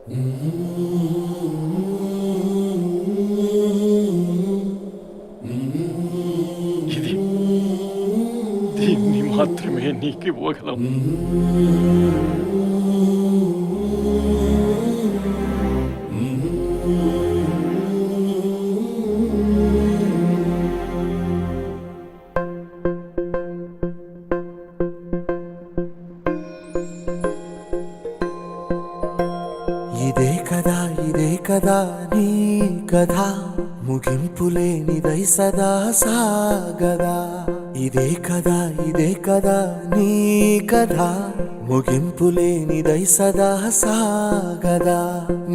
ఇది దీన్ని మాత్రమే నీకు ఇవ్వగలం. ఇదే కదా నీ కథ, ముగింపులేనిదై సదా సాగదా. ఇదే కదా నీ కథ, ముగింపులేనిదై సదా సాగదా.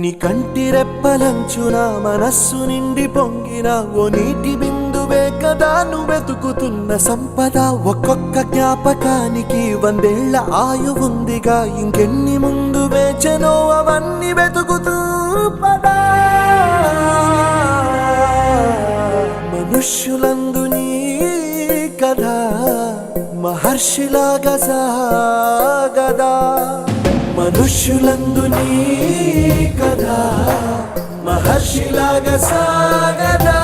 నీ కంటి రెప్పలంచున మనస్సు నిండి పొంగిన ఓ నీటి బిందువే కదా నువ్వెతుకుతున్న సంపద. ఒక్కొక్క జ్ఞాపకానికి 100 ఏళ్ల ఆయువుందిగా, ఇంకెన్ని ముందు వేచనో అవన్నీ వెతుకుతూ పదా. మనుష్యులందు నీ కథ మహర్షిలాగా సాగదా. మనుష్యులందు నీ కథ మహర్షిలాగా సాగదా.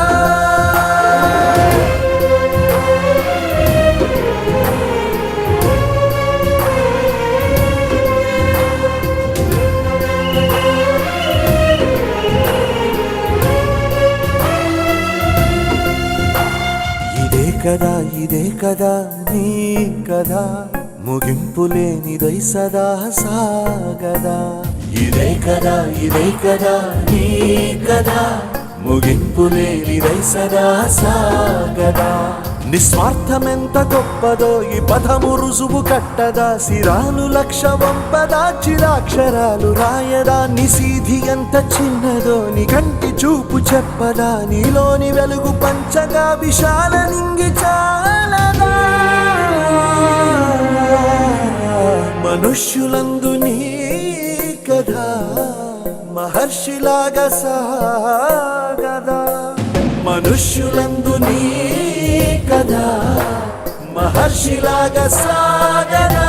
ఇదే కదా నీ కథ, ముగింపులేనిదై సదా సాగదా. ఇదే కదా నీ కథ, ముగింపులేనిదై సదా సాగదా. నిస్వార్థమెంత గొప్పదో ఈ పదము రుజువు కట్టదా. సిరాలు లక్ష వంపదా, చిరాక్షరాలు రాయదా. నిశీధి ఎంత చిన్నదో నీ కంటి చూపు చెప్పదా. నీలోని వెలుగు పంచగా విశాల నింగి చాలదా. మనుష్యులందు నీ కథ మహర్షిలాగా సాగదా. మనుష్యులందు నీ కథ మహర్షిలాగా సాగదా.